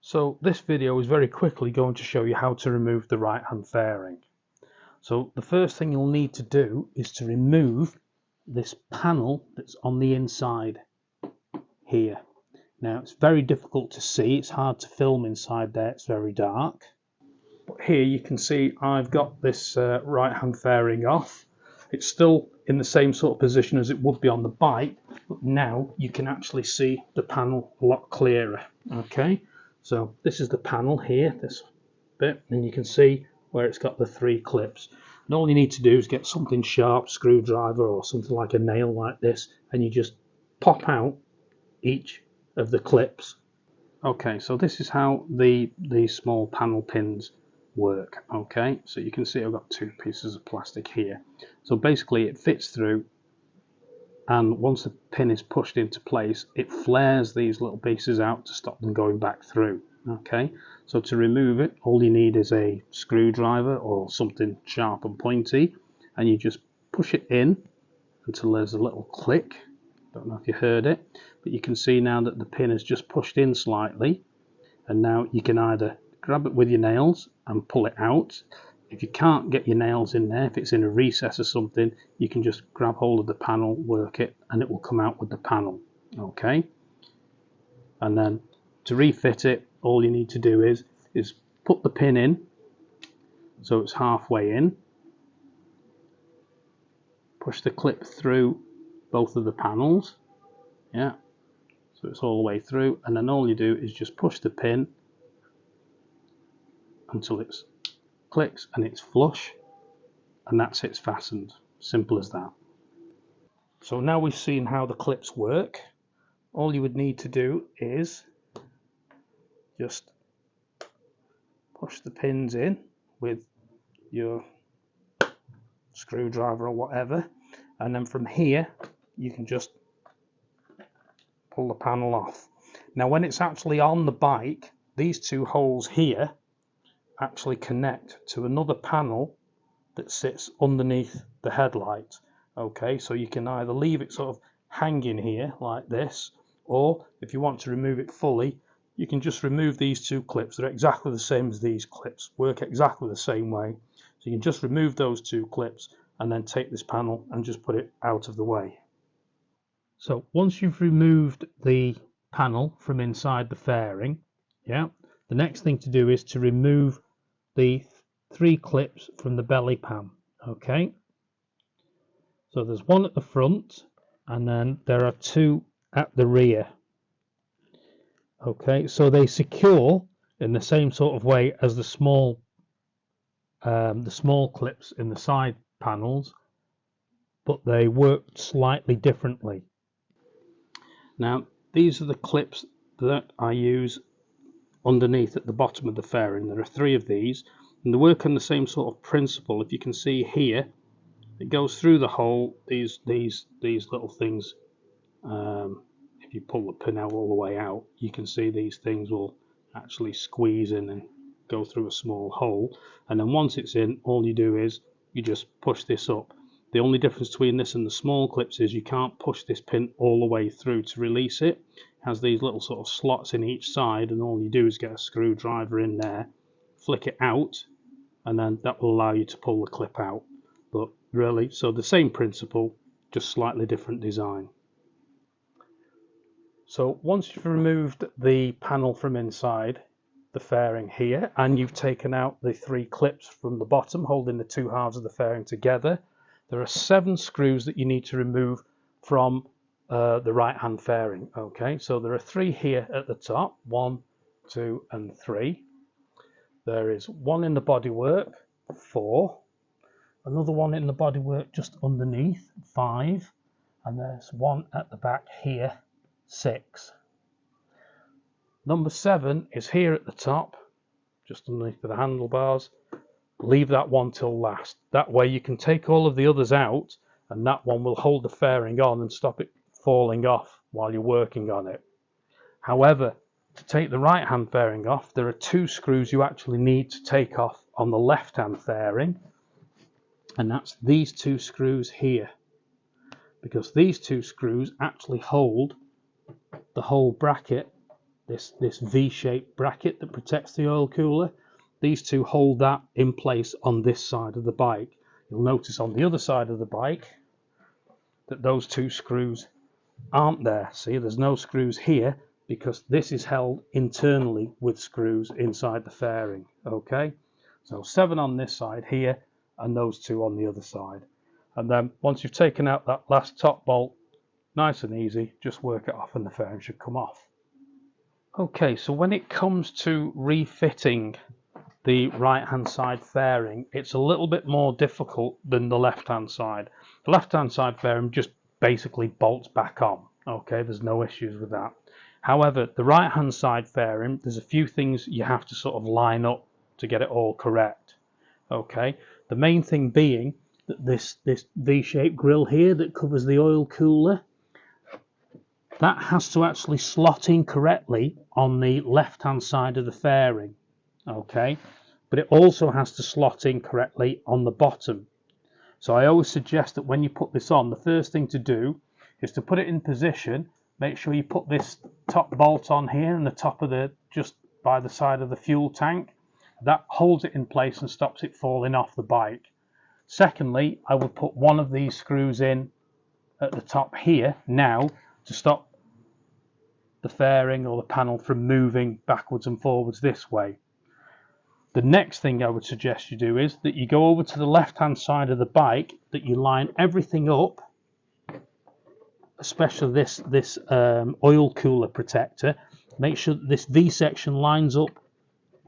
So this video is very quickly going to show you how to remove the right hand fairing. So the first thing you'll need to do is to remove this panel that's on the inside here. Now it's very difficult to see, it's hard to film inside there, it's very dark. But here you can see I've got this right hand fairing off. It's still in the same sort of position as it would be on the bike, but now you can actually see the panel a lot clearer. Okay, so this is the panel here, this bit, and you can see where it's got the 3 clips. And all you need to do is get something sharp, screwdriver or something like a nail like this, and you just pop out each of the clips. Okay, so this is how these small panel pins work. Okay, so you can see I've got 2 pieces of plastic here. So basically it fits through, and once the pin is pushed into place, it flares these little pieces out to stop them going back through. Okay, so to remove it, all you need is a screwdriver or something sharp and pointy, and you just push it in until there's a little click. Don't know if you heard it, but you can see now that the pin is just pushed in slightly, and now you can either grab it with your nails and pull it out. If you can't get your nails in there, if it's in a recess or something, you can just grab hold of the panel, work it, and it will come out with the panel. Okay, and then to refit it, all you need to do is put the pin in so it's halfway in, push the clip through both of the panels, yeah, so it's all the way through, and then all you do is just push the pin until it clicks and it's flush, and that's it's fastened. Simple as that. So now we've seen how the clips work, all you would need to do is just push the pins in with your screwdriver or whatever, and then from here you can just pull the panel off. Now when it's actually on the bike, these 2 holes here actually connect to another panel that sits underneath the headlight. Okay, so you can either leave it sort of hanging here like this, or if you want to remove it fully, you can just remove these 2 clips. They're exactly the same as these clips, work exactly the same way. So you can just remove those 2 clips and then take this panel and just put it out of the way. So once you've removed the panel from inside the fairing, yeah, the next thing to do is to remove the 3 clips from the belly pan. Okay, so there's 1 at the front and then there are 2 at the rear. Okay, so they secure in the same sort of way as the small clips in the side panels, but they work slightly differently. Now these are the clips that I use underneath at the bottom of the fairing. There are 3 of these, and they work on the same sort of principle. If you can see here, it goes through the hole. These little things, if you pull the pin out all the way out, you can see these things will actually squeeze in and go through a small hole, and then once it's in, all you do is you just push this up. The only difference between this and the small clips is you can't push this pin all the way through to release it. It has these little sort of slots in each side, and all you do is get a screwdriver in there, flick it out, and then that will allow you to pull the clip out. But really, so the same principle, just slightly different design. So once you've removed the panel from inside the fairing here, and you've taken out the 3 clips from the bottom holding the 2 halves of the fairing together, there are 7 screws that you need to remove from the right hand fairing. Okay, so there are 3 here at the top, 1, 2 and 3. There is 1 in the bodywork, 4, another 1 in the bodywork just underneath, 5, and there's 1 at the back here, 6. Number 7 is here at the top, just underneath the handlebars. Leave that 1 till last. That way you can take all of the others out, and that one will hold the fairing on and stop it falling off while you're working on it. However, to take the right hand fairing off, there are 2 screws you actually need to take off on the left hand fairing, and that's these 2 screws here, because these 2 screws actually hold the whole bracket this V-shaped bracket that protects the oil cooler. These two hold that in place on this side of the bike. You'll notice on the other side of the bike that those two screws aren't there. See, there's no screws here because this is held internally with screws inside the fairing. Okay, so 7 on this side here and those 2 on the other side. And then once you've taken out that last top bolt, nice and easy, just work it off and the fairing should come off. Okay, so when it comes to refitting the right hand side fairing, it's a little bit more difficult than the left hand side. The left hand side fairing just basically bolts back on. Okay, there's no issues with that. However, the right hand side fairing, there's a few things you have to sort of line up to get it all correct. Okay, the main thing being that this V-shaped grill here that covers the oil cooler, that has to actually slot in correctly on the left hand side of the fairing. Okay, but it also has to slot in correctly on the bottom. So I always suggest that when you put this on, the first thing to do is to put it in position. Make sure you put this top bolt on here and the top of the, just by the side of the fuel tank. That holds it in place and stops it falling off the bike. Secondly, I would put one of these screws in at the top here now to stop the fairing or the panel from moving backwards and forwards this way. The next thing I would suggest you do is that you go over to the left hand side of the bike, that you line everything up, especially this oil cooler protector. Make sure that this V section lines up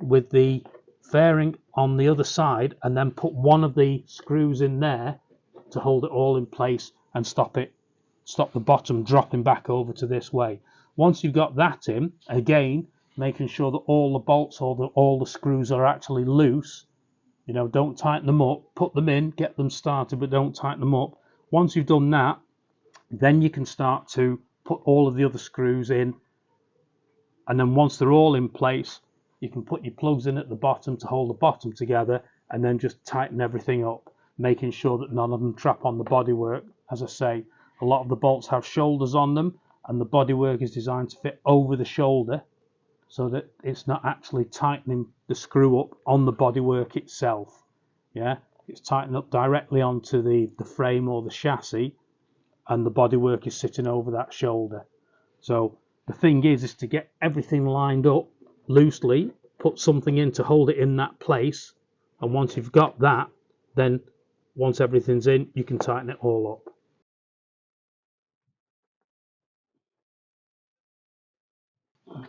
with the fairing on the other side, and then put one of the screws in there to hold it all in place and stop the bottom dropping back over to this way. Once you've got that in, again, making sure that all the bolts or all the screws are actually loose. You know, don't tighten them up, put them in, get them started, but don't tighten them up. Once you've done that, then you can start to put all of the other screws in, and then once they're all in place, you can put your plugs in at the bottom to hold the bottom together, and then just tighten everything up, making sure that none of them trap on the bodywork. As I say, a lot of the bolts have shoulders on them, and the bodywork is designed to fit over the shoulder so that it's not actually tightening the screw up on the bodywork itself. Yeah, it's tightened up directly onto the frame or the chassis, and the bodywork is sitting over that shoulder. So the thing is to get everything lined up loosely, put something in to hold it in that place, and once you've got that, then once everything's in, you can tighten it all up.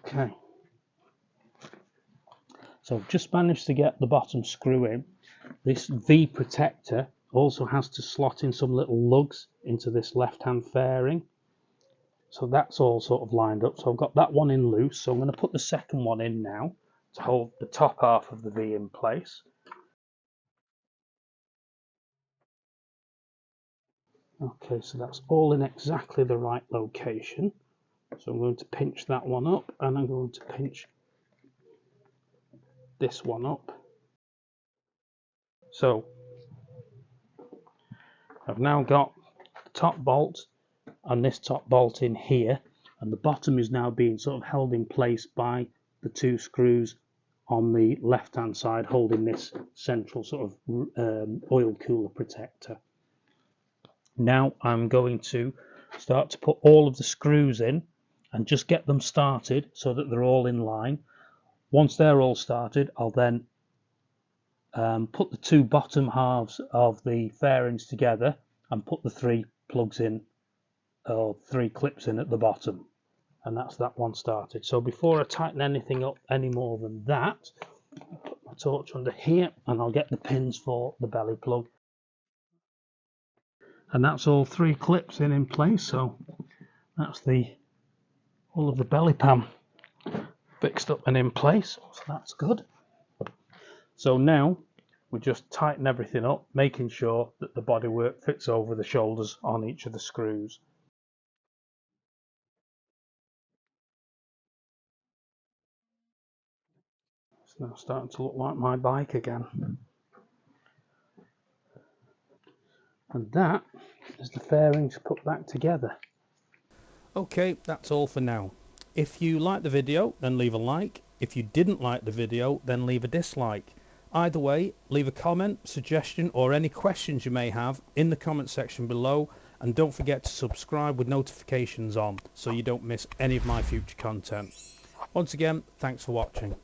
Okay, so I've just managed to get the bottom screw in. This V protector also has to slot in some little lugs into this left hand fairing. So that's all sort of lined up. So I've got that one in loose. So I'm going to put the second one in now to hold the top half of the V in place. Okay, so that's all in exactly the right location. So I'm going to pinch that one up, and I'm going to pinch this one up. So I've now got the top bolt and this top bolt in here, and the bottom is now being sort of held in place by the 2 screws on the left hand side, holding this central sort of oil cooler protector. Now I'm going to start to put all of the screws in and just get them started so that they're all in line. Once they're all started, I'll then put the 2 bottom halves of the fairings together and put the 3 plugs in, or 3 clips in at the bottom, and that's that one started. So before I tighten anything up any more than that, I'll put my torch under here and I'll get the pins for the belly plug. And that's all 3 clips in place, so that's all of the belly pan fixed up and in place, so that's good. So now we just tighten everything up, making sure that the bodywork fits over the shoulders on each of the screws. It's now starting to look like my bike again. And that is the fairings put back together. Okay, that's all for now. If you liked the video, then leave a like. If you didn't like the video, then leave a dislike. Either way, leave a comment, suggestion, or any questions you may have in the comment section below, and don't forget to subscribe with notifications on so you don't miss any of my future content. Once again, thanks for watching.